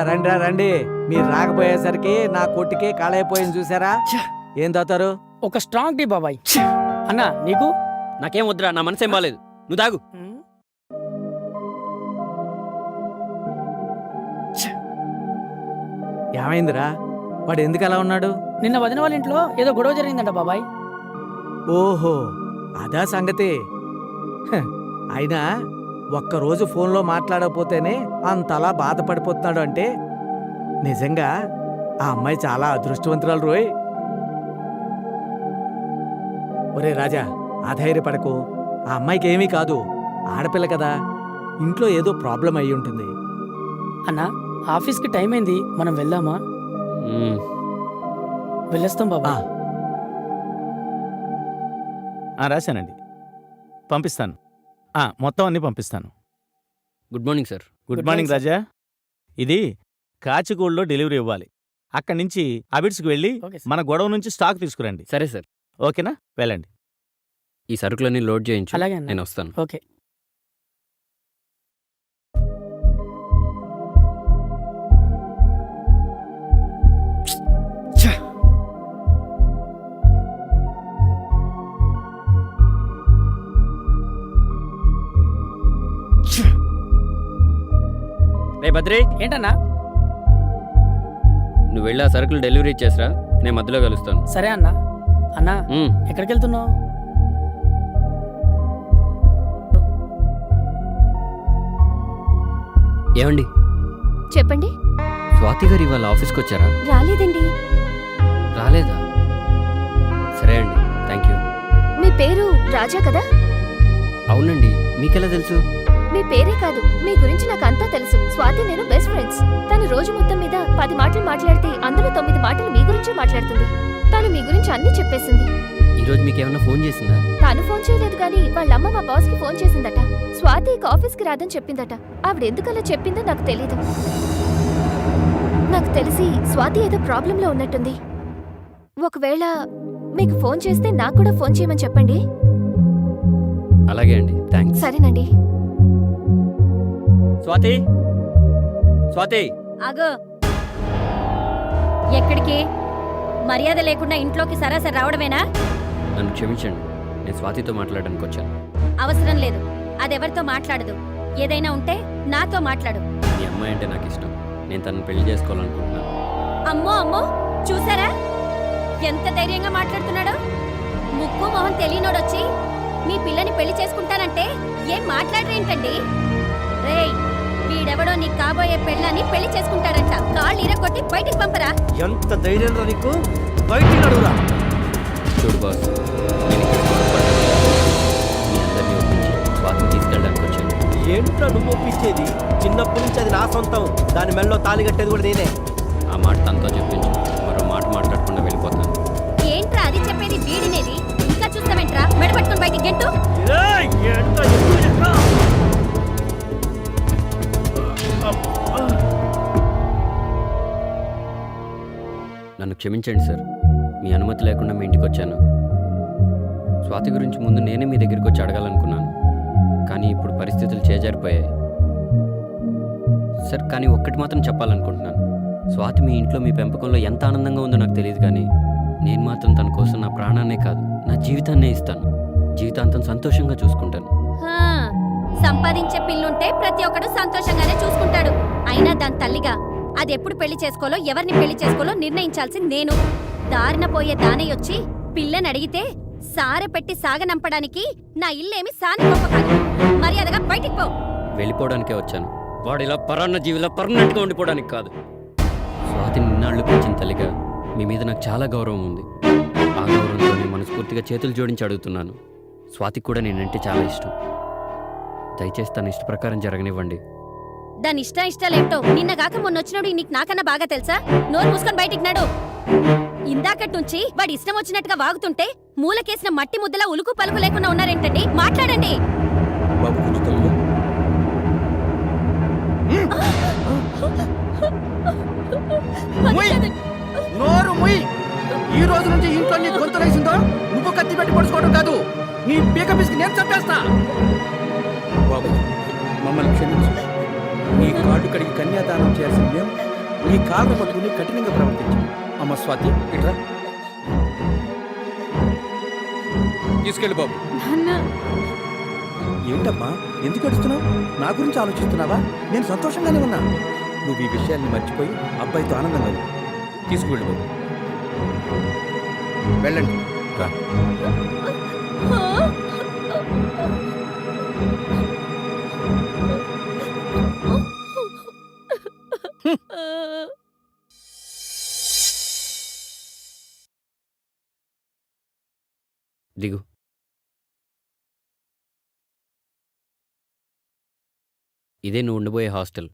రండి రండి. మీరు రాకపోయేసరికి నా కొట్టుకే కాలైపోయింది చూసారా. ఏం తాతారు? ఒక స్ట్రాంగ్ టీ బాబాయ్. అన్నా నీకు? నాకేం వద్దురా, నా మనసేం బాలేదు. నువ్వు తాగు. ఏమైందిరా? వాడు ఎందుకు అలా ఉన్నాడు? నిన్న వదిన వాళ్ళ ఇంట్లో ఏదో గొడవ జరిగిందంట బాబాయ్. ఓహో, అదా సంగతి. హ, అయినా ఒక్కరోజు ఫోన్లో మాట్లాడకపోతేనే అంతలా బాధపడిపోతున్నాడు అంటే నిజంగా ఆ అమ్మాయి చాలా అదృష్టవంతురాలు రోయ్. ఒరే రాజా, అధైర్యపడకు. ఆ అమ్మాయికి ఏమీ కాదు, ఆడపిల్ల కదా. ఇంట్లో ఏదో ప్రాబ్లం అయి ఉంటుంది. అన్నా ఆఫీస్కి టైం అయింది, మనం వెళ్దామా? వెళ్ళొస్తాం బాబా. రాశానండి, పంపిస్తాను. మొత్తం అన్నీ పంపిస్తాను. Good morning sir. Good morning Raja. ఇది కాచిగూడలో డెలివరీ ఇవ్వాలి. అక్కడి నుంచి అబిడ్స్కి వెళ్ళి ఓకే సార్. మన గొడవ నుంచి స్టాక్ తీసుకురండి. సరే సార్. ఓకేనా? వెళ్ళండి. ఈ సరుకులన్నీ లోడ్ చేయించు, అలాగే అన్నా. నేను వస్తాను. ఓకే. రే బద్రి, ఏంటన్నా? నువ్వు వెళ్ళి ఆ సరుకులు డెలివరీ ఇచ్చేసరా, నేను మధ్యలో కలుస్తాను. సరే అన్నా. అన్నా మ్మ్. ఎక్కడికి వెళ్తున్నావు? ఏమండి, చెప్పండి. స్వాతి గారు ఇవాళ ఆఫీస్కి వచ్చారా? రాలేదండి. రాలేదా? సరే అండి, థ్యాంక్ యూ. మీ పేరు రాజా కదా? అవునండి, మీకెలా తెలుసు? మీ పేరే కాదు, మీ గురించి నాకు అంతా తెలుసు. స్వాతి నేను బెస్ట్ ఫ్రెండ్స్. తను రోజు మొత్తం మీద 10 మాటలు మాట్లాడితే అందులో 9 మాటలు మీ గురించే మాట్లాడుతుంది. తను మీ గురించి అన్నీ చెప్పేసింది. ఈరోజు మీకేమన్నా ఫోన్ చేసిందా? తాను ఫోన్ చేయలేదు కానీ వాళ్ళమ్మ మా బాస్ కి ఫోన్ చేసిందట. స్వాతి ఆఫీస్ కి రాదని చెప్పిందట. ఆవిడ ఎందుకలా చెప్పిందో నాకు తెలీదు. నాకు తెలిసి స్వాతి ఏదో ప్రాబ్లంలో ఉన్నట్టుంది. ఒకవేళ మీకు ఫోన్ చేస్తే నాకు కూడా ఫోన్ చేయమని చెప్పండి. అలాగే అండి, థ్యాంక్స్. సరేనండి. స్వాతి, స్వాతి. ఆగో, ఎక్కడికి? మర్యాద లేకుండా ఇంట్లోకి సరాసరి రావడమేనా? నన్ను క్షమించండి, నేను స్వాతితో మాట్లాడడానికి వచ్చాను. అవసరం లేదు, అదెవరితో మాట్లాడదు. ఏదైనా ఉంటే నాతో మాట్లాడు. మీ అమ్మాయి అంటే నాకు ఇష్టం, నేను తనను పెళ్లి చేసుకోవాలనుకుంటున్నాను. అమ్మో అమ్మో, చూసారా ఎంత ధైర్యంగా మాట్లాడుతున్నాడో? ముక్కు మొహం తెలియనోడొచ్చి మీ పిల్లని పెళ్లి చేసుకుంటానంటే ఏం మాట్లాడరేంటండి? రేయ్, వీడెవడో నీ కాబోయే పెళ్ళని పెళ్లి చేసుకుంటాడంట. కాళ్ళు ఇరగొట్టి బయటికి పంపరా. ఎంత ధైర్యం రా నీకు? బయటికి నడువురా. చూడు బాస్, నేను ఇక్కడ గొడవపడ్డాను. మీ అందరినీ ఒప్పించి స్వాతిని తీసుకెళ్ళడానికి వచ్చాను. ఏంట్రా నువ్వు ఒప్పించేది? చిన్నప్పటి నుంచి అది నా సొంతం. దాని మెళ్ళలో తాళి కట్టేది కూడా నేనే. ఆ మాట తనతో చెప్పించు, మరో మాట మాట్లాడకుండా వెళ్ళిపోతాను. ఏంట్రా అది చెప్పేది? వీడినేది ఇంకా చూస్తావేంట్రా? మెడపట్టుకుని బయటికి గెంటు. నన్ను క్షమించండి సార్, మీ అనుమతి లేకుండా మీ ఇంటికి వచ్చాను. స్వాతి గురించి ముందు నేనే మీ దగ్గరికి వచ్చి అడగాలనుకున్నాను, కానీ ఇప్పుడు పరిస్థితులు చేజారిపోయాయి సార్. కానీ ఒక్కటి మాత్రం చెప్పాలనుకుంటున్నాను. స్వాతి మీ ఇంట్లో మీ పెంపకంలో ఎంత ఆనందంగా ఉందో నాకు తెలియదు, కానీ నేను మాత్రం తన కోసం నా ప్రాణాన్నే కాదు, నా జీవితాన్నే ఇస్తాను. జీవితాంతం సంతోషంగా చూసుకుంటాను. హా, సంపాదించే పిల్లుంటే ప్రతి ఒక్కడు సంతోషంగానే చూసుకుంటాడు. అయినా దాని తల్లిగా అది ఎప్పుడు పెళ్లి చేసుకోలో, ఎవరిని పెళ్లి చేసుకోలో నిర్ణయించాల్సింది నేను. దారిన పోయే దానయ్యొచ్చి పిల్లని అడిగితే సారె పెట్టి సాగనంపడానికి నా ఇల్లేమి సాని గొప్ప కాదు. మర్యాదగా బయటికి పో. వెళ్ళిపోవడానికే వచ్చాను, వాడు ఇలా పరాన్న జీవిలో పర్మనెంట్గా ఉండిపోవడానికి కాదు. స్వాతిని నిన్నాళ్ళు పెంచిన తల్లిగా మీ మీద నాకు చాలా గౌరవం ఉంది. ఆ గౌరవంతో నేను మనస్ఫూర్తిగా చేతులు జోడించి అడుగుతున్నాను. స్వాతికి కూడా నేనంటే చాలా ఇష్టం. దయచేసి తన ఇష్ట ప్రకారం జరగనివ్వండి. దాని ఇష్టాలేంటో నిన్నగాక మొన్నొచ్చినోడు నీకు నాకన్నా బాగా తెలుసా? నోరు మూసుకొని బయటికి నాడు. ఇందాకటి నుంచి వాడి ఇష్టం వచ్చినట్టుగా వాగుతుంటే మూలకేసిన మట్టి ముద్దలా ఉలుకు పలుకు లేకుండా ఉన్నారేంటండి? మాట్లాడండి. నోరు ముయ్. ఈ రోజు నుంచి ఇంట్లో నీ గొంతు వేసిందో నువ్వు కత్తి పెట్టి పడుచుకోవడం కాదు, నీ పీక పిసికి నేను చంపేస్తా. బాబు, మమ్మల్ని క్షమించు. నీ కాళ్ళు కడిగి కన్యాదానం చేయాల్సిన మేము నీ కాళ్ళ పట్టుకుని కఠినంగా ప్రవర్తించాం. అమ్మ స్వాతి ఇట్రా, తీసుకెళ్ళి బాబు. ఏంటమ్మా ఎందుకు అడుస్తున్నావు? నా గురించి ఆలోచిస్తున్నావా? నేను సంతోషంగానే ఉన్నా. నువ్వు ఈ విషయాన్ని మర్చిపోయి అబ్బాయితో ఆనందంగా ఉంది. తీసుకువెళ్ళు బాబు. వెళ్ళండి. రా. దిగు. ఇదే నువ్వు ఉండిపోయే హాస్టల్.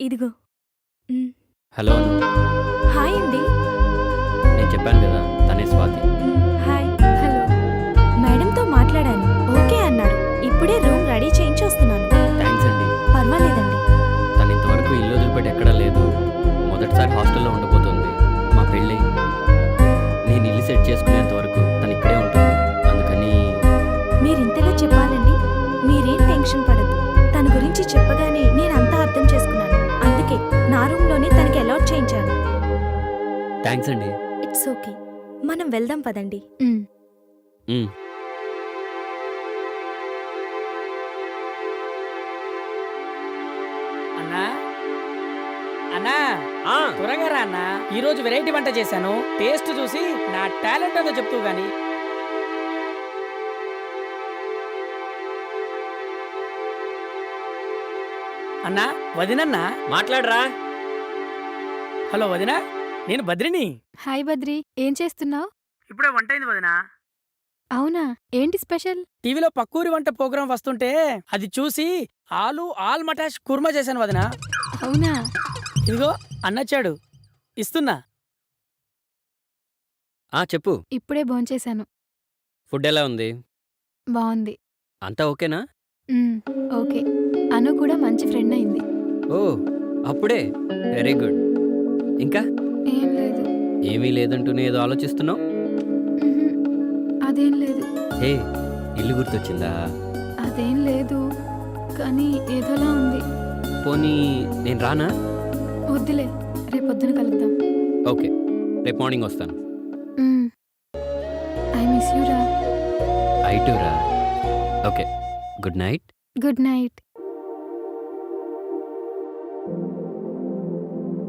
ఇదిగో. హలో అను. హాయ్ అండి. నేను చెప్పాను కదా, తనే స్వాతి. హాయ్. హలో. మేడంతో మాట్లాడాను, ఓకే అన్నారు. ఇప్పుడే రూమ్ రెడీ చేయించి వస్తున్నాను. థ్యాంక్స్ అండి. పర్వాలేదండి. తను ఇంతవరకు ఇల్లు వదిలిపెట్టి ఎక్కడా లేదు. మొదటిసారి హాస్టల్లో ఉండబోతుంది. మా పెళ్ళి నేను ఇల్లు సెట్ చేసుకునేంత వరకు తను ఇక్కడే ఉంటుంది. అందుకని మీరింతగా చెప్పాలండి. మీరేం టెన్షన్ పడద్దు. తన గురించి చెప్పగానే నేను అంతా అర్థం చేసుకున్నాను. అందుకే నా రూమ్లోనే తనకి అలాట్ చేయించాను. థ్యాంక్స్ అండి. It's okay. మనం వెళ్దాం పదండి. ఉమ్. అన్నా అన్నా త్వరగా రా అన్నా. ఈ రోజు వెరైటీ వంట చేశాను. టేస్ట్ చూసి నా టాలెంట్ ఏదో చెప్తూ గాని. అన్నా వదినన్నా. మాట్లాడరా. హలో వదినా, నేను బద్రిని. హాయ్ బద్రి, ఏం చేస్తున్నావు? ఇప్పుడే వంట అయింది వదినా. అవునా, ఏంటి స్పెషల్? టీవీలో పక్కూరి వంట ప్రోగ్రాం వస్తుంటే అది చూసి ఆల్ మటాష్ కుర్మా చేశాను వదినా. అవునా? ఇదిగో అన్నచ్చాడు, ఇస్తున్నా. చెప్పు. ఇప్పుడే భోంచేశాను. ఫుడ్ ఎలా ఉంది? బాగుంది. అంతా ఓకేనా? ఓకే. అను కూడా మంచి ఫ్రెండ్ అయింది. ఓ, అప్పుడే? Very good. ఇంకా ఏం లేదు. ఏమీ లేదంటూనే ఏదో ఆలోచిస్తున్నావు. అదేం లేదు. హే, ఇల్లు గుర్తొచ్చిందా? అదేం లేదు, కానీ ఏదోలా ఉంది. పోనీ నేను రానా? వద్దులే, రేపొద్దున కలుద్దాం. ఓకే, రేపు మార్నింగ్ వస్తాను. ఐ మిస్ యూ రా. ఐ టూ రా. Okay, good night. Good night.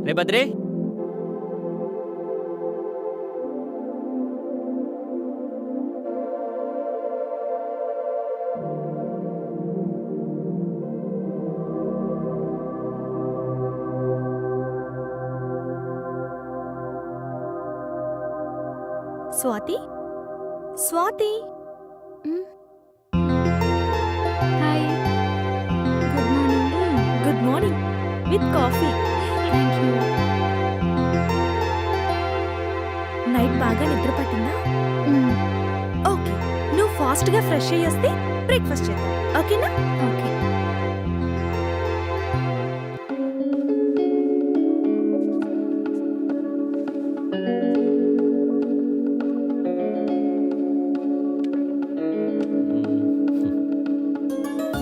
రే బద్రే. Swathi, Swathi. Hi. Good morning. Good morning with coffee. Thank you. Night బాగా నిద్ర పట్టిందా? ఓకే, నువ్వు ఫాస్ట్గా ఫ్రెష్ అయ్యి వస్తే బ్రేక్ఫాస్ట్ చేద్దాం, ఓకేనా? Okay.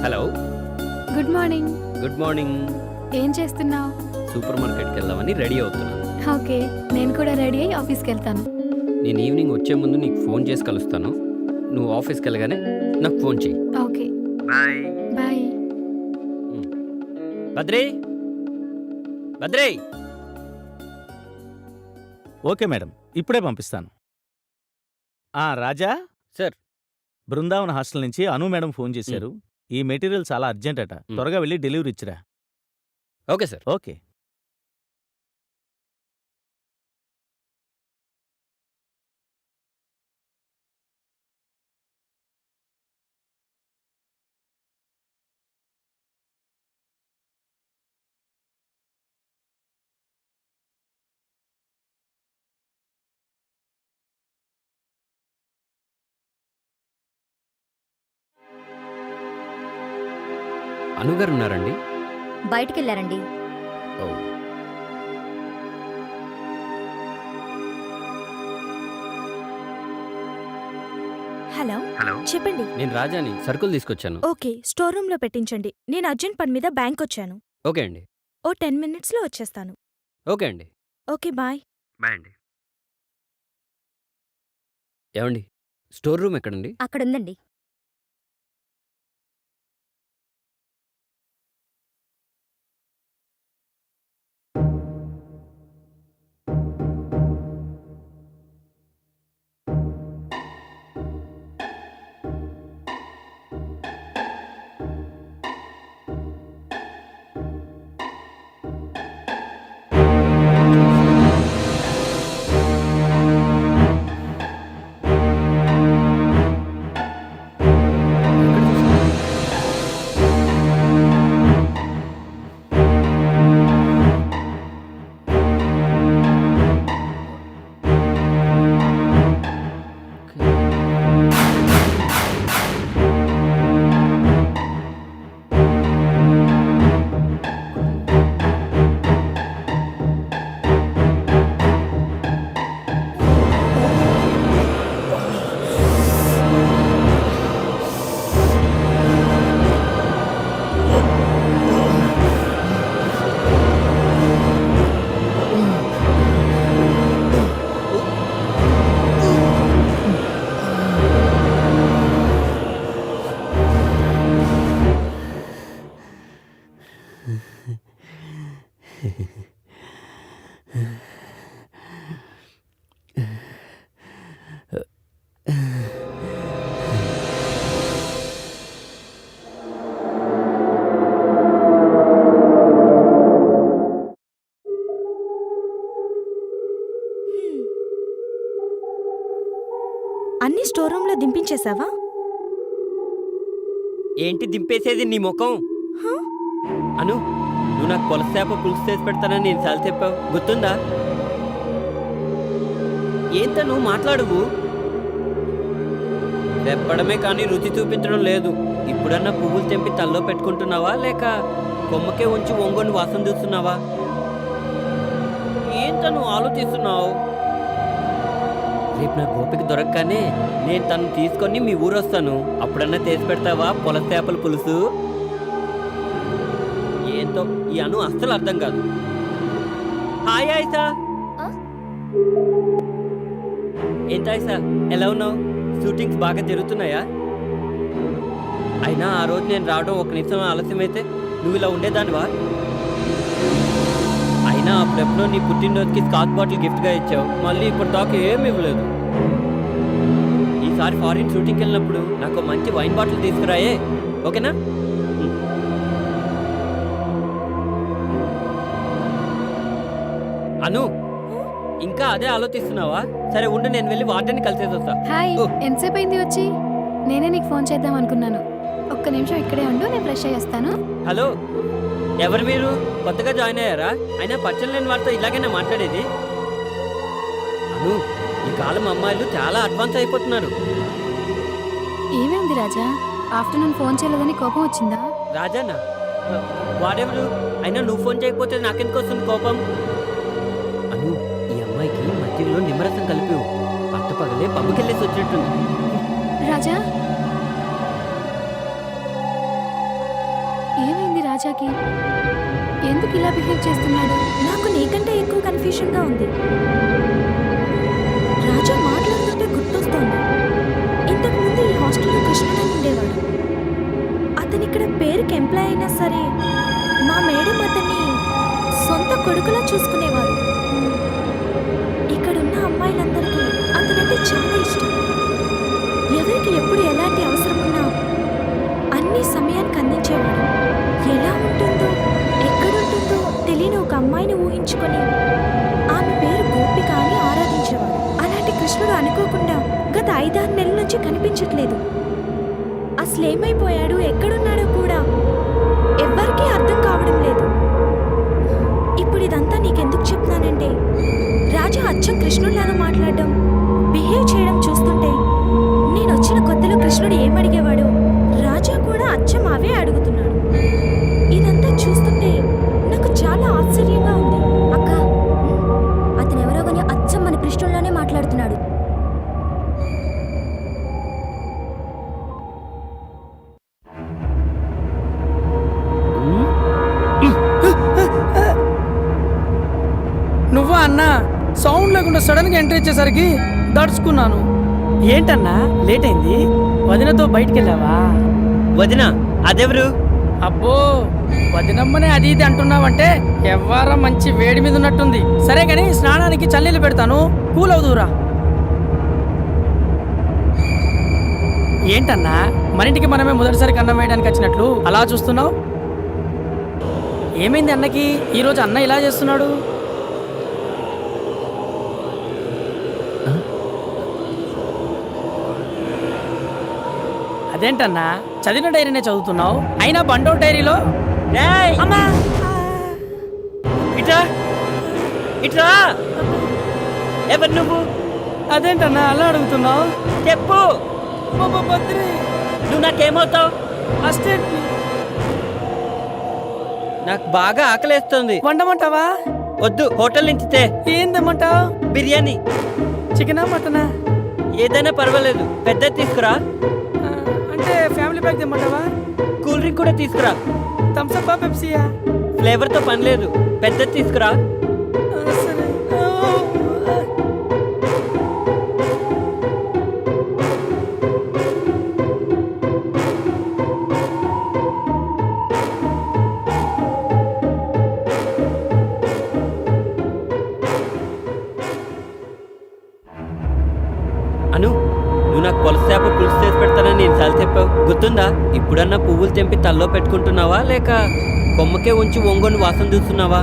Hello. Good morning. Good morning. ఏం చేస్తున్నావు? సూపర్ మార్కెట్కి వెళ్దామని రెడీ అవుతున్నాను. ఓకే, నేను కూడా రెడీ అయ్యి ఆఫీస్కి వెళ్తాను. నేను ఈవినింగ్ వచ్చే ముందు నీకు ఫోన్ చేసి కలుస్తాను. నువ్వు ఆఫీస్కి వెళ్ళగానే నాకు ఫోన్ చెయ్యి. Okay, bye. బాయ్. బద్రే. బద్రే. ఓకే మేడం, ఇప్పుడే పంపిస్తాను. రాజా సార్. బృందావన్ హాస్టల్ నుంచి అను మేడం ఫోన్ చేశారు. ఈ మెటీరియల్ చాలా అర్జెంట్ అట. త్వరగా వెళ్ళి డెలివరీ ఇచ్చిరా. Okay sir. ఓకే. అనుగారు ఉన్నారండి? బయటికెళ్ళారండి. ఓ. హలో హలో హలో చెప్పండి. నేను రాజాని సరుకులు తీసుకొచ్చాను. ఓకే, స్టోర్ రూమ్ లో పెట్టించండి. నేను అర్జెంట్ పని మీద బ్యాంక్ వచ్చాను. ఓకే అండి. ఓ 10 minutes లో వచ్చేస్తాను. ఓకే అండి. Okay, bye. బాయ్ అండి. ఏమండి, స్టోర్ రూమ్ ఎక్కడండి? అక్కడుందండి. అన్ని స్టోర్ రూమ్ లో దింపించేశావా? ఏంటి దింపేసేది నీ ముఖం? అను, నువ్వు నాకు కొలసేప పులుసు చేసి పెడతానని నేను చాలా చెప్పావు, గుర్తుందా? ఏంత నువ్వు మాట్లాడువు? చెప్పడమే కానీ రుచి చూపించడం లేదు. ఇప్పుడన్నా పువ్వులు తెంపి తల్లో పెట్టుకుంటున్నావా, లేక కొమ్మకే ఉంచి ఒంగొని వాసన చూస్తున్నావా? ఏంత నువ్వు ఆలోచిస్తున్నావు? రేపు నా గోపిక దొరకగానే నేను తను తీసుకొని మీ ఊరు వస్తాను. అప్పుడన్నా చేసి పెడతావా పొలసేపల పులుసు? ఏంతో ఈ అను అస్సలు అర్థం కాదు. హాయ్ ఆయిషా. ఏంటి ఆయిషా, ఎలా ఉన్నావు? షూటింగ్స్ బాగా జరుగుతున్నాయా? అయినా ఆ రోజు నేను రావడం ఒక నిమిషం ఆలస్యమైతే నువ్వు ఇలా ఉండేదానివా? అయినా అప్పుడెప్పుడో నీ పుట్టినరోజుకి స్కాచ్ బాటిల్ గిఫ్ట్గా ఇచ్చావు, మళ్ళీ ఇప్పుడు దాకా ఏమి ఇవ్వలేదు. ఈసారి ఫారిన్ షూటింగ్కి వెళ్ళినప్పుడు నాకు మంచి వైన్ బాటిల్ తీసుకురాయే, ఓకేనా? అను, ఇంకా అదే ఆలోచిస్తున్నావా? సరే ఉండు, నేను వెళ్ళి వార్డెన్ని కలిసేసి వస్తా. హాయ్, ఎంతసేపు అయింది వచ్చి? నేనే నీకు ఫోన్ చేద్దాం అనుకున్నాను. ఒక్క నిమిషం ఇక్కడే ఉండు, నేను ఫ్రెష్ అయ్యేస్తాను. హలో, ఎవరు మీరు? కొత్తగా జాయిన్ అయ్యారా? అయినా పరిచయం లేని వారితో ఇలాగైనా మాట్లాడేది? అను, ఈ కాలం అమ్మాయిలు చాలా అడ్వాన్స్ అయిపోతున్నారు. ఏమైంది రాజా? ఆఫ్టర్నూన్ ఫోన్ చేయలేదని కోపం వచ్చిందా? రాజానా? వాడెవరు? అయినా నువ్వు ఫోన్ చేయకపోతే నాకెందుకు వస్తుంది కోపం? అను, ఈ అమ్మాయికి మధ్యలో నిమ్మరసం కలిపి పట్టపగలే పబ్బుకెళ్ళేసి వచ్చినట్టుంది. రాజా, ఏమైంది రాజాకి? ఎందుకు ఇలా బిహేవ్ చేస్తున్నాడు? నాకు నీకంటే ఎక్కువ కన్ఫ్యూషన్ గా ఉంది. రాజా మాట్లాడుతుంటే గుర్తొస్తోంది, ఇంతకు ముందు ఈ హాస్టల్లో కృష్ణుడని ఉండేవాడు. అతని ఇక్కడ పేరుకి ఎంప్లాయ్ అయినా సరే మా మేడం అతన్ని సొంత కొడుకులా చూసుకునేవారు. ఇక్కడున్న అమ్మాయిలందరికీ అతనంటే చాలా ఇష్టం. ఎవరికి ఎప్పుడు ఎలాంటి అవసరం ఉన్నా అన్ని సమయానికి అందించేవాడు. ఎలా ఉంటుందో ఎక్కడుంటుందో తెలియని ఒక అమ్మాయిని ఊహించుకొని ఆమె పేరు గోపిక అని ఆరాధించేవాడు. అలాంటి కృష్ణుడు అనుకోకుండా గత 5-6 నెలల నుంచి కనిపించట్లేదు. అసలేమైపోయాడు, ఎక్కడున్నాడో కూడా ఎవ్వరికీ అర్థం కావడం లేదు. ఇప్పుడు ఇదంతా నీకెందుకు చెప్తున్నానంటే, రాజా అచ్చం కృష్ణుడిలాగా మాట్లాడడం, బిహేవ్ చేయడం చూస్తుంటే నేను వచ్చిన కొత్తలో కృష్ణుడు ఏమడిగేవాడో రాజా కూడా అచ్చం అవే అడుగుతున్నాడు. ఇదంతా చూస్తుంటే నాకు చాలా ఆశ్చర్యంగా ఉంది. అక్క, అతను ఎవరో కానీ అచ్చం మన కృష్ణుల్లోనే మాట్లాడుతున్నాడు. సడన్ గా ఎంట్రీ ఇచ్చేసరికి దడుచుకున్నాను. ఏంటన్నా లేట్ అయింది? వదినతో బయటికి వెళ్ళావా? వదిన అదెవరు? అబ్బో, వదినమ్మనే అది ఇది అంటున్నావంటే ఎవ్వారం మంచి వేడి మీద ఉన్నట్టుంది. సరే గాని స్నానానికి చన్నీళ్ళు పెడతాను, కూల్ అవుదురా. ఏంటన్నా మన ఇంటికి మనమే మొదటిసారి కన్నం వేయడానికి వచ్చినట్లు అలా చూస్తున్నావు? ఏమైంది అన్నకి ఈరోజు? అన్న ఇలా చేస్తున్నాడు. అదేంటన్నా చదివిన డైరీనే చదువుతున్నావు, అయినా బండో డైరీలో అమ్మా ఇట్రా ఇట్రా. ఎవరు నువ్వు? అదేంటన్నా అలా అడుగుతున్నావు? చెప్పు. బద్రి, నువ్వు నాకేమవుతావు? అసిస్టెంట్. నాకు బాగా ఆకలేస్తుంది. వండమంటావా? వద్దు, హోటల్ నుంచి తే. ఏం తెమ్మంటావు? బిర్యానీ. చికెనా మటనా? ఏదైనా పర్వాలేదు, పెద్ద తీసుకురా. అంటే ఫ్యామిలీ ప్యాక్ తెమ్మంటావా? కూల్ డ్రింక్ కూడా తీసుకురా. Thums up పెప్సీయా? ఫ్లేవర్తో పని లేదు, పెద్ద తీసుకురా. సరే. అను, నువ్వు నాకు పొలసేప పులుసు చేసి పెడతానని ఎన్నిసార్లు చెప్పావు, గుర్తుందా? ఇప్పుడన్నా పువ్వులు తెంపి తల్లో పెట్టుకుంటున్నావా, లేక కొమ్మకే ఉంచి ఒంగొని వాసన చూస్తున్నావా?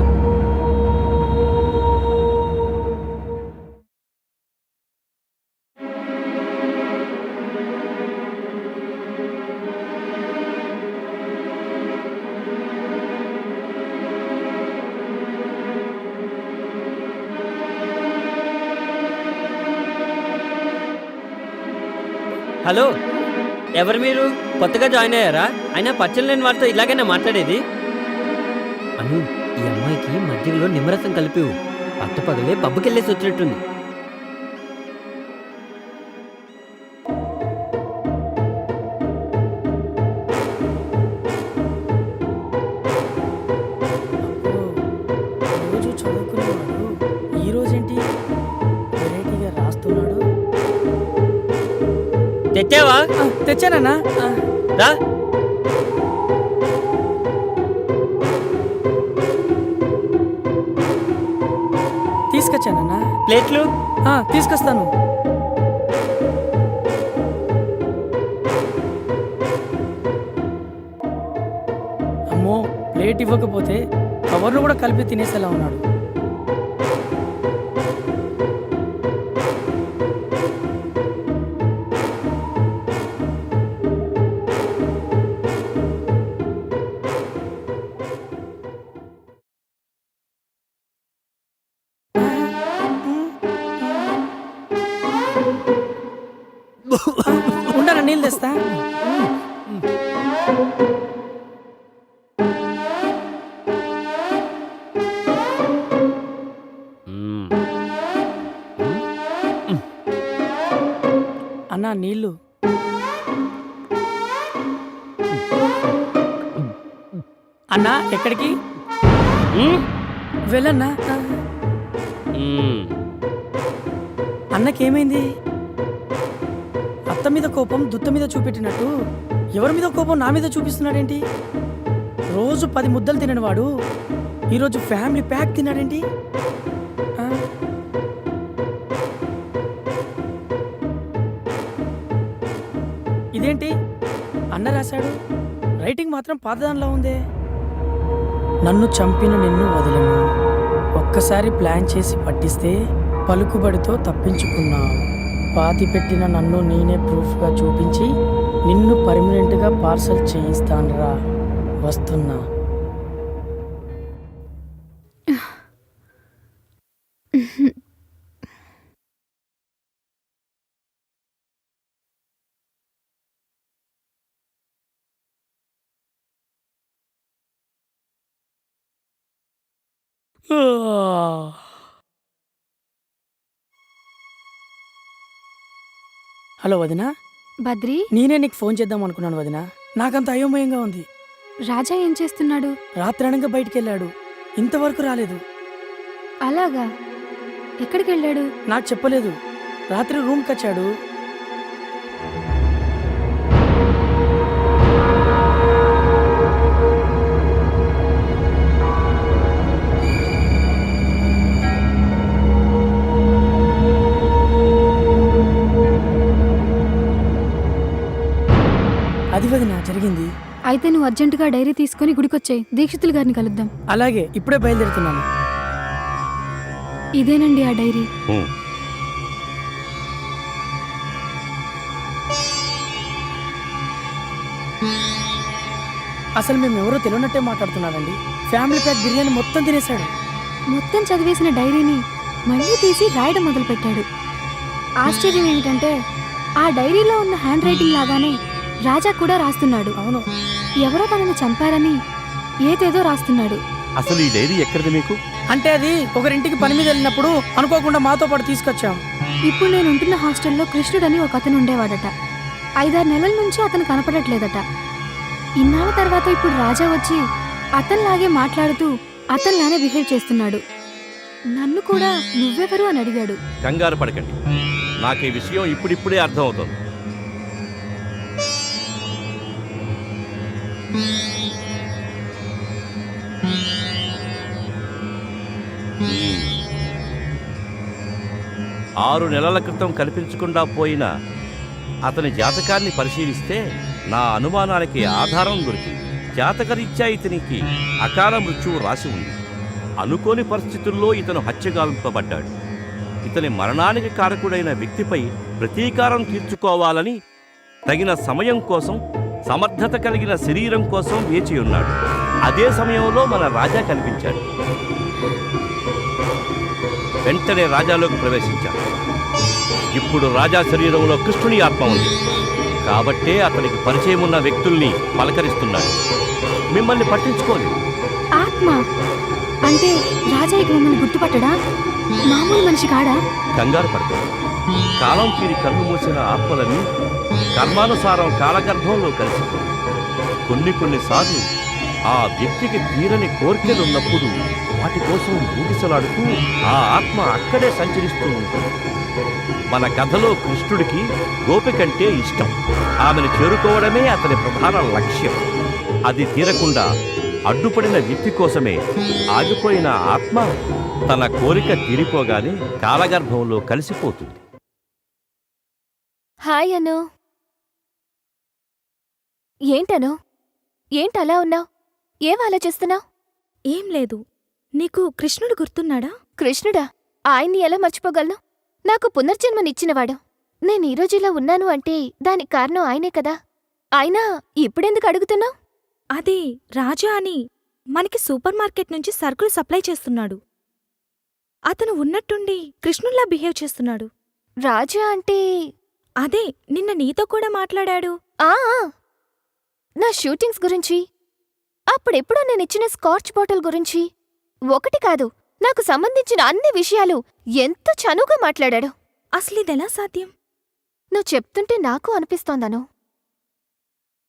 హలో, ఎవరు మీరు? కొత్తగా జాయిన్ అయ్యారా? అయినా పచ్చలు లేని వారితో ఇలాగైనా మాట్లాడేది? అను, ఈ అమ్మాయికి మధ్యలో నిమ్మరసం కలిపివు. అత్త పగలే పబ్బుకెళ్ళేసి వచ్చినట్టుంది. రోజు చదువుకునేవాడు ఈ రోజేంటి వెరైటీగా రాస్తున్నాడు? తెచ్చావా? తెచ్చానన్నా. రా. తీసుకొచ్చానన్నా. ప్లేట్లు తీసుకొస్తాను. అమ్మో, ప్లేట్ ఇవ్వకపోతే కవర్లు కూడా కలిపి తినేసేలా ఉన్నాడు. ఉండరా, నీళ్ళు తెస్తా. అన్నా నీళ్ళు. అన్నా ఎక్కడికి వెళ్ళన్నా? అన్నకేమైంది? అత్త మీద కోపం దుత్త మీద చూపెట్టినట్టు ఎవరి మీద కోపం నా మీద చూపిస్తున్నాడేంటి? రోజు 10 ముద్దలు తినవాడు ఈరోజు ఫ్యామిలీ ప్యాక్ తిన్నాడేంటి? ఇదేంటి అన్న రాశాడు, రైటింగ్ మాత్రం పాతదానిలా ఉందే. నన్ను చంపిన నిన్ను వదలను, ఒక్కసారి ప్లాన్ చేసి పట్టిస్తే పలుకుబడితో తప్పించుకున్నావు. పాతి పెట్టిన నన్ను నేనే ప్రూఫ్గా చూపించి నిన్ను పర్మనెంట్గా పార్సల్ చేయిస్తానురా, వస్తున్నా. హలో వదినా. బద్రి, నేనే నీకు ఫోన్ చేద్దాం అనుకున్నాను వదినా. నాకంత అయోమయంగా ఉంది. రాజా ఏం చేస్తున్నాడు? రాత్రనగా బయటికి వెళ్ళాడు, ఇంతవరకు రాలేదు. అలాగా? ఎక్కడికి వెళ్ళాడు? నాకు చెప్పలేదు. రాత్రి రూమ్కి వచ్చాడు. అది వదినా జరిగింది. అయితే నువ్వు అర్జెంటుగా డైరీ తీసుకొని గుడికొచ్చాయి. దీక్షితులు గారిని కలుద్దాం. అలాగే, ఇప్పుడే బయలుదేరుతున్నాను. ఇదేనండి ఆ డైరీ. అసలు మేము ఎవరో తెలియనట్టే మాట్లాడుతున్నారండి. ఫ్యామిలీ ప్యాక్ బిర్యానీ మొత్తం తినేశాడు. మొత్తం చదివేసిన డైరీని మళ్ళీ తీసి రాయడం మొదలుపెట్టాడు. ఆశ్చర్యం ఏమిటంటే ఆ డైరీలో ఉన్న హ్యాండ్ రైటింగ్ లాగానే రాజా కూడా రాస్తున్నాడు. అవును, ఎవరో తనని చంపారని ఏదేదో రాస్తున్నాడు. అసలు ఈ డైరీ ఎక్కడిది మీకు? అంటే అది ఒకరింటికి పని మీద వెళ్ళినప్పుడు అనుకోకుండా మాతో పాటు తీసుకొచ్చాం. ఇప్పుడు నేను ఉంటున్న హాస్టల్లో కృష్ణుడని ఒక అతను ఉండేవాడట. 5-6 నెలల నుంచి అతను కనపడట్లేదట. ఇన్నాళ్ళ తర్వాత ఇప్పుడు రాజా వచ్చి అతనిలాగే మాట్లాడుతూ అతనిలానే బిహేవ్ చేస్తున్నాడు. నన్ను కూడా నువ్వెవరు అని అడిగాడు. కంగారు పడకండి, నాకు ఈ విషయం ఇప్పుడిప్పుడే అర్థం అవుతుంది. ఆరు నెలల క్రితం కనిపించకుండా పోయిన అతని జాతకాన్ని పరిశీలిస్తే నా అనుమానానికి ఆధారం దొరికింది. జాతకరీత్యా ఇతనికి అకాల మృత్యువు రాసి ఉంది. అనుకోని పరిస్థితుల్లో ఇతను హత్యగావింపబడ్డాడు. ఇతని మరణానికి కారకుడైన వ్యక్తిపై ప్రతీకారం తీర్చుకోవాలని తగిన సమయం కోసం, సమర్థత కలిగిన శరీరం కోసం వేచి ఉన్నాడు. అదే సమయంలో మన రాజా కనిపించాడు. వెంటనే రాజాలోకి ప్రవేశించాడు. ఇప్పుడు రాజా శరీరంలో కృష్ణుని ఆత్మ ఉంది. కాబట్టే అతనికి పరిచయం ఉన్న వ్యక్తుల్ని పలకరిస్తున్నాడు. మిమ్మల్ని పట్టించుకోలేదు. ఆత్మ అంటే రాజాయికి మమ్మల్ని గుర్తుపట్టడా? మామూలు మనిషి కాడా? కంగారు పడతాడు. కాలం తీరి కన్ను మూసిన ఆత్మలన్నీ కర్మానుసారం కాలగర్భంలో కలిసిపోయి కొన్నిసార్లు ఆ వ్యక్తికి తీరని కోర్కెలున్నప్పుడు వాటి కోసం ఊగిసలాడుతూ ఆ ఆత్మ అక్కడే సంచరిస్తూ ఉంటుంది. మన కథలో కృష్ణుడికి గోపి కంటే ఇష్టం. ఆమెను చేరుకోవడమే అతని ప్రధాన లక్ష్యం. అది తీరకుండా అడ్డుపడిన వ్యక్తి కోసమే ఆగిపోయిన ఆత్మ తన కోరిక తీరిపోగానే కాలగర్భంలో కలిసిపోతుంది. హాయ్ అను. ఏంటను, ఏంటలా ఉన్నావు? ఏం ఆలోచిస్తున్నావు? ఏం లేదు. నీకు కృష్ణుడు గుర్తున్నాడా? కృష్ణుడా? ఆయన్ని ఎలా మర్చిపోగలను? నాకు పునర్జన్మనిచ్చినవాడు. నేను ఈ రోజు ఇలా ఉన్నాను అంటే దానికి కారణం ఆయనే కదా. అయినా ఇప్పుడెందుకు అడుగుతున్నావు? అది రాజా అని మనకి సూపర్ మార్కెట్ నుంచి సరుకులు సప్లై చేస్తున్నాడు. అతను ఉన్నట్టుండి కృష్ణుల్లా బిహేవ్ చేస్తున్నాడు. రాజా అంటే అదే నిన్న నీతో కూడా మాట్లాడాడు. ఆ నా షూటింగ్స్ గురించి, అప్పుడెప్పుడో నేనిచ్చిన స్కాచ్ బాటిల్ గురించి, ఒకటి కాదు నాకు సంబంధించిన అన్ని విషయాలు ఎంతో చనువుగా మాట్లాడాడు. అసలిదెలా సాధ్యం? నువ్వు చెప్తుంటే నాకు అనిపిస్తోందను.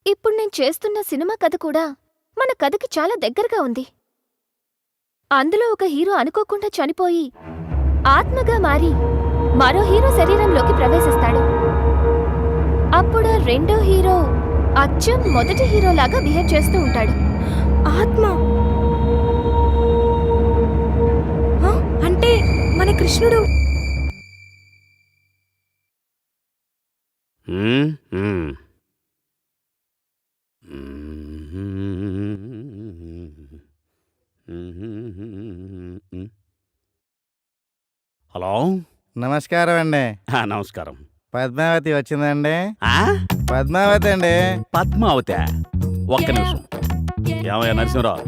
ఇప్పుడు నేను చేస్తున్న సినిమా కథ కూడా మన కథకి చాలా దగ్గరగా ఉంది. అందులో ఒక హీరో అనుకోకుండా చనిపోయి ఆత్మగా మారి మరో హీరో శరీరంలోకి ప్రవేశిస్తాడు. అప్పుడు రెండో హీరో అచ్చం మొదటి హీరోలాగా బిహేవ్ చేస్తూ ఉంటాడు. ఆత్మ అంటే మన కృష్ణుడు. హలో, నమస్కారం అండి. నమస్కారం. పద్మావతి వచ్చిందండి? ఆ? పద్మావతి అండి. పద్మావతి? ఒక్క నిమిషం. ఏమయ్యా నరసింహరావు,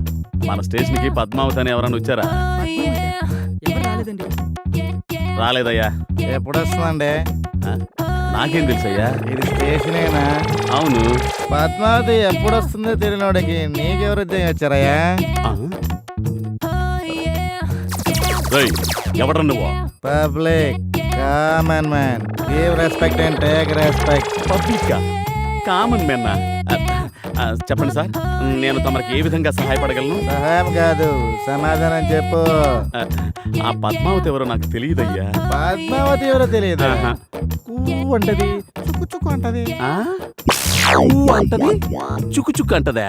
మన స్టేషన్కి పద్మావతి అని ఎవరైనా వచ్చారా? ఎవరు రాలేదండి. రాలేదయ్యా. ఎప్పుడు వస్తుందండి? నాకేం తెలుసయ్యా. ఇది స్టేషనేనా? అవును. పద్మావతి ఎప్పుడు వస్తుందో తెలియనోడికి నీకెవరు ఉద్యోగం వచ్చారయ్యా? ఎవడ్రా నువ్వు? Public common man. Give respect and take respect. Public common మెన్నా? చెప్పండి సార్, నేను తమరికి ఏ విధంగా సహాయపడగలను? సహాయం కాదు, సమాధానం చెప్పు. ఆ పద్మావతి ఎవరో నాకు తెలియదయ్యా. పద్మావతి ఎవరో తెలియదు. ఆహా. అంటది, చుక్కు చుక్కు అంటది. ఆ? ఊ అంటది, చుక్కు చుక్కు అంటదా?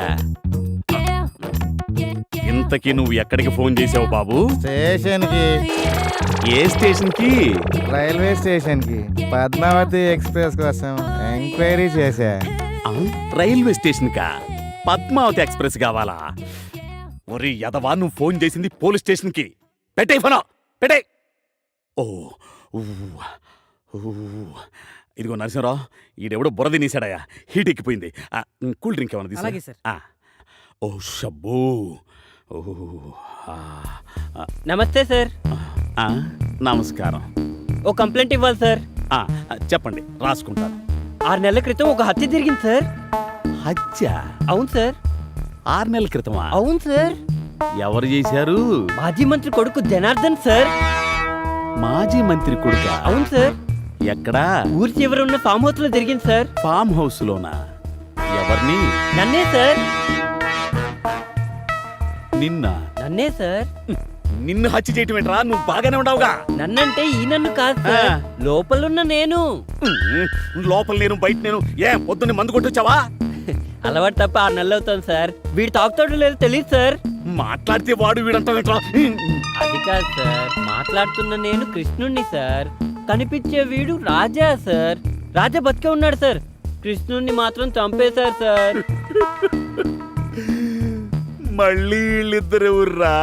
ఇంతకీ నువ్వు ఎక్కడికి ఫోన్ చేసావు బాబు? స్టేషన్ కి. ఏ స్టేషన్ కి? రైల్వే స్టేషన్ కి పద్మావతి ఎక్స్ప్రెస్ కోసం ఎంక్వైరీ చేశా. రైల్వే స్టేషన్ కా? పద్మావతి ఎక్స్ప్రెస్ కావాలా? ఒరి యదవా, నువ్వు ఫోన్ చేసింది పోలీస్ స్టేషన్ కి. పెట్టే ఫోన్, పెట్టే. ఓ ఊ, ఊ. ఇదిగో నరసింహరావు, ఈడెవడో బురద నీసాడయా, హీట్ ఎక్కిపోయింది. కూల్ డ్రింక్ ఏమన్నా అలాగే తీసా? సార్. ఓ షబ్బో. ఓ నమస్తే సార్. నమస్కారం. ఓ కంప్లైంట్ ఇవ్వాలి సార్. చెప్పండి, రాసుకుంటాను. 6 నెలల క్రితం ఒక హత్య జరిగింది సార్. హత్య? అవును సార్. 6 నెలల క్రితమా? అవును సార్. ఎవరు చేశారు? మాజీ మంత్రి కొడుకు జనార్దన్ సార్. మాజీ మంత్రి కొడుకా? అవును సార్. ఎక్కడా? ఊరి చివర ఉన్న ఫామ్ హౌస్ లో జరిగింది సార్. ఫామ్ హౌస్ లోనా? ఎవరిని? నన్నే సార్. నిన్న? నన్నే సార్. నిన్ను హత్య చేయటం ఏంట్రా? నువ్వు బాగానే ఉండవుగా. నన్నంటే ఈ నన్ను కాదు సార్, లోపలున్న నేను. లోపల నేను, బయట నేను. పొద్దున్నే మందు కొట్టొచ్చావా? అలవాటు తప్ప 6 నెలలు అవుతాను సార్. వీడు తాగుతాడో లేదో తెలియదు సార్. మాట్లాడితే వాడు వీడంటావేంట్రా? అది కాదు సార్, మాట్లాడుతున్న నేను కృష్ణుణ్ణి సార్. కనిపించే వీడు రాజా సార్. రాజా బతికే ఉన్నాడు సార్. కృష్ణుణ్ణి మాత్రం చంపేశారు సార్. మళ్ళీ వీళ్ళిద్దరు ఎవర్రా?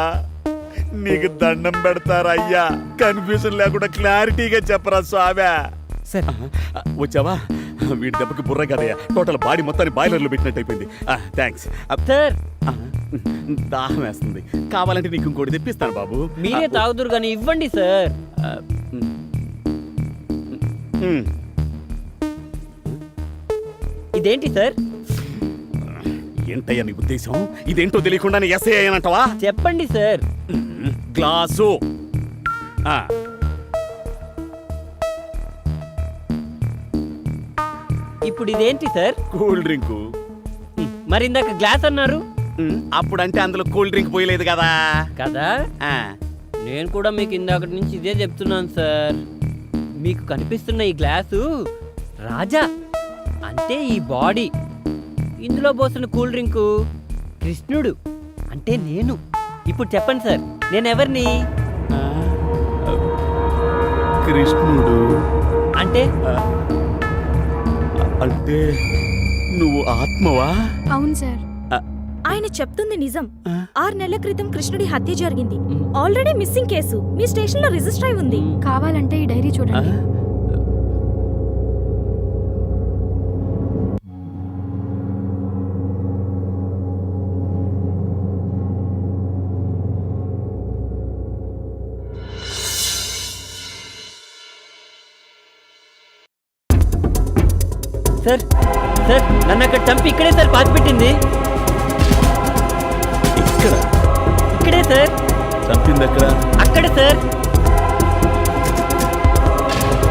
నీకు దండం పెడతారయ్యా. కన్ఫ్యూజన్ లేకుండా క్లారిటీగా చెప్పరా స్వామి. సార్ వచ్చావా? వీడి దెబ్బకి బుర్ర కదయ్యా, టోటల్ బాడీ మొత్తాన్ని బాయిలర్లో పెట్టినట్టు అయిపోయింది. Thanks sir. దాహం వేస్తుంది, కావాలంటే నీకు ఇంకోటి తెప్పిస్తాను బాబు. మీరే తాగుదురు కానీ ఇవ్వండి సార్. ఇదేంటి సార్? ఏంటయ్యా నీ ఉద్దేశం? ఇదేంటో తెలియకుండా ఎస్ఐ అయ్యానంటావా? చెప్పండి సార్. గ్లాసు. ఇప్పుడు ఇదేంటి సార్? Cool drink. మరి ఇందాక గ్లాస్ అన్నారు. అప్పుడంటే అందులో కూల్ డ్రింక్ పోయలేదు కదా. కదా? నేను కూడా మీకు ఇందాకటి నుంచి ఇదే చెప్తున్నాను సార్. మీకు కనిపిస్తున్న ఈ గ్లాసు రాజా అంటే ఈ బాడీ, ఇందులో పోసిన కూల్ డ్రింకు కృష్ణుడు అంటే నేను. ఇప్పుడు చెప్పండి సార్, నేనెవరిని? కృష్ణుడు అంటే అంటే నువ్వు ఆత్మవా? అవును సార్. ఆయన చెప్తుంది నిజం. 6 నెలల క్రితం కృష్ణుడి హత్య జరిగింది. ఆల్రెడీ మిస్సింగ్ కేసు మీ స్టేషన్ లో రిజిస్టర్ అయి ఉంది. కావాలంటే ఈ డైరీ చూడండి. సార్, సార్ నన్ను అక్కడ చంపి ఇక్కడే సార్ పాతిపెట్టింది. ఇక్కడ? ఇక్కడే సార్. చంపింది ఎక్కడ? అక్కడే సార్.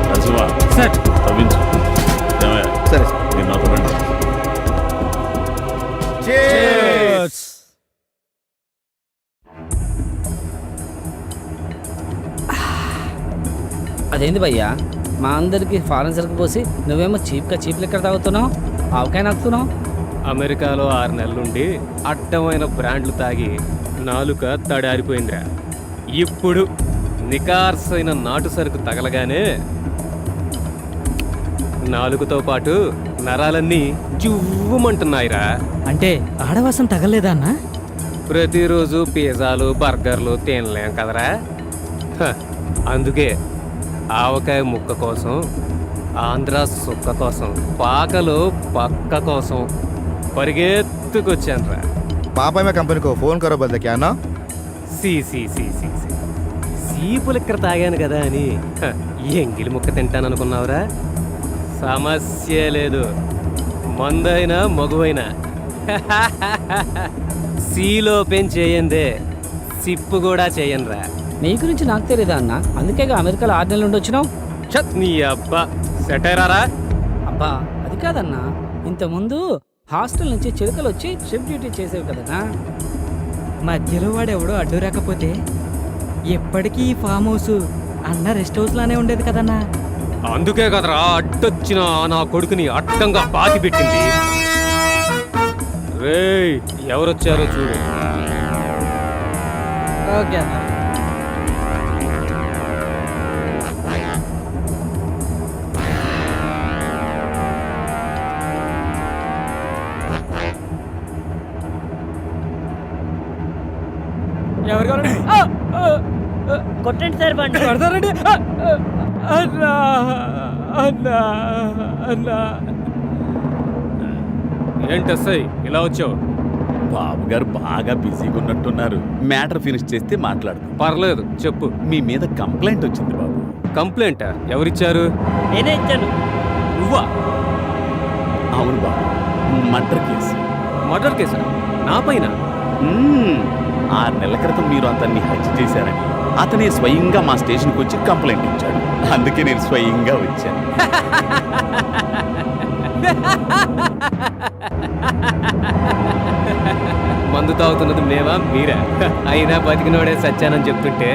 నరసింహ సార్. తవ్వించు. సరే మీరు నాతో రండి. అదేంది భయ్యా, మా అందరికి ఫారెన్ సరుకు పోసి నువ్వేమో చీప్ లెక్కర తాగుతున్నావు, ఆవకాయ నాకుతున్నావు. అమెరికాలో 6 నెలలుండి అడ్డమైన బ్రాండ్లు తాగి నాలుక తడారిపోయిందిరా. ఇప్పుడు నికార్సైన నాటు సరుకు తగలగానే నాలుగుతో పాటు నరాలన్నీ జువ్వుమంటున్నాయిరా. అంటే ఆడవాసం తగలేదా అన్న? ప్రతిరోజు పిజ్జాలు బర్గర్లు తినలేం కదరా. అందుకే ఆవకాయ ముక్క కోసం, ఆంధ్ర సుక్క కోసం, పాకలు పక్క కోసం పరిగెత్తుకొచ్చానురా. पापा मैं कंपनी को फोन करो बदले क्या ना? సీపులు ఇక్కడ తాగాను కదా అని ఎంగిలి ముక్క తింటాననుకున్నావురా? సమస్య లేదు. మందైనా మగువైనా సీలో పెన్ చేయందే సిప్పు కూడా చేయనురా. నీ గురించి నాకు తెలియదా అన్న? అందుకేగా అమెరికాలో 6 నెలలు నుండి వచ్చినావు. నీ అబ్బా సెటైరారా? అబ్బా అది కాదన్నా, ఇంతకుముందు హాస్టల్ నుంచి చిలుకలు వచ్చి షిఫ్ట్ డ్యూటీ చేసేవి కదనా. మధ్యలో వాడెవడో అడ్డు రాకపోతే ఎప్పటికీ ఈ ఫామ్ హౌస్ అన్న రెస్ట్ హౌస్ లానే ఉండేది కదన్నా. అందుకే కదరా అడ్డొచ్చిన నా కొడుకుని అడ్డంగా పాతి పెట్టింది. రేయ్ ఎవరొచ్చారో చూడు. ఓకే అన్న. ఎవరు కావాలండి? కొట్టండి సార్ బండి. కొడతారండి. అన్నా అన్నా అన్నా. ఏంటి ఎస్ఐ ఇలా వచ్చావు? బాబు గారు బాగా బిజీగా ఉన్నట్టున్నారు. మ్యాటర్ ఫినిష్ చేస్తే మాట్లాడుతాం. పర్లేదు చెప్పు. మీ మీద కంప్లైంట్ వచ్చింది బాబు. కంప్లైంటా? ఎవరిచ్చారు? నేనే ఇచ్చాను. నువ్వా? అవును బాబు, మర్డర్ కేసు. మర్డర్ కేసా? నా పైన? 6 నెలల క్రితం మీరు అతన్ని హత్య చేశారని అతనే స్వయంగా మా స్టేషన్కి వచ్చి కంప్లైంట్ ఇచ్చాడు. అందుకే నేను స్వయంగా వచ్చాను. మందు తాగుతున్నది మేమా మీరా? అయినా బతికినోడే సచ్చానని చెప్తుంటే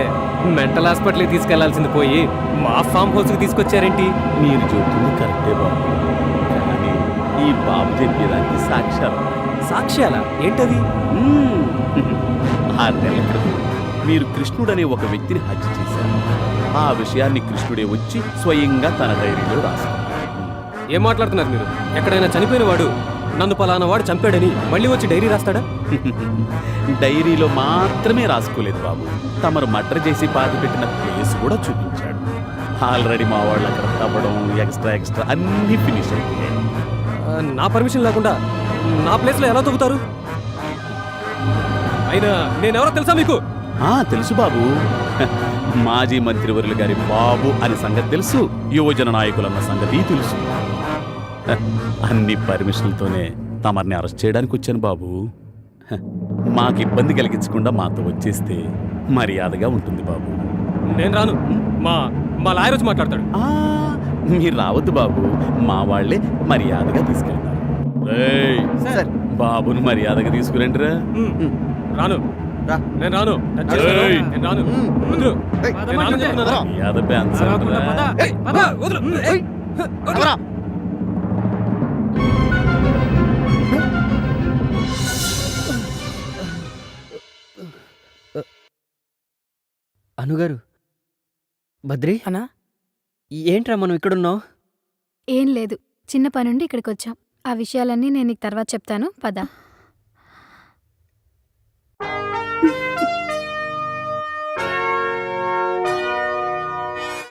మెంటల్ హాస్పిటల్కి తీసుకెళ్లాల్సింది పోయి మా ఫామ్ హౌస్కి తీసుకొచ్చారేంటి? మీరు చెబుతుంది కరెక్టే బాబు, కానీ ఈ బాబు చెప్పేదానికి సాక్ష్యాలు ఉన్నాయి. సాక్ష్యాలా? ఏంటది? 6 నెలల క్రితం మీరు కృష్ణుడనే ఒక వ్యక్తిని హత్య చేశారు. ఆ విషయాన్ని కృష్ణుడే వచ్చి స్వయంగా తన డైరీలో రాశారు. ఏం మాట్లాడుతున్నారు మీరు? ఎక్కడైనా చనిపోయిన వాడు నన్ను పలానా వాడు చంపాడని మళ్ళీ వచ్చి డైరీ రాస్తాడా? డైరీలో మాత్రమే రాసుకోలేదు బాబు, తమరు మర్డర్ చేసి పాతి పెట్టిన ప్లేస్ కూడా చూపించాడు. ఆల్రెడీ మా వాళ్ళు అక్కడ తవ్వడం ఎక్స్ట్రా అన్నీ ఫినిష్ అయిపోయాయి. నా పర్మిషన్ లేకుండా నా ప్లేస్లో ఎలా తగ్గుతారు? అయినా నేనెవరో తెలుసా మీకు? తెలుసు బాబు, మాజీ మంత్రివర్యులు గారి బాబు అనే సంగతి తెలుసు, యువజన నాయకులన్న సంగతి తెలుసు. అన్ని పర్మిషన్లతోనే తమర్ని అరెస్ట్ చేయడానికి వచ్చాను బాబు. మాకు ఇబ్బంది కలిగించకుండా మాతో వచ్చేస్తే మర్యాదగా ఉంటుంది బాబు. నేను రాను. మా లాయర్ వచ్చి మాట్లాడతాడు. మీరు రావద్దు బాబు, మా వాళ్లే మర్యాదగా తీసుకెళ్తారు. బాబును మర్యాదగా తీసుకురండి రా. రాను. నేను రాను. నేను రాను. వదులు. నేను రాను చెప్తున్నానా? మర్యాద పెంచండి రా. వదులు. అనుగారు, బద్రి అన్నా ఏంట్రా మనం ఇక్కడున్నావు? ఏం లేదు, చిన్న పనుండి ఇక్కడికి వచ్చాం. ఆ విషయాలన్నీ నేను నీకు తర్వాత చెప్తాను, పద.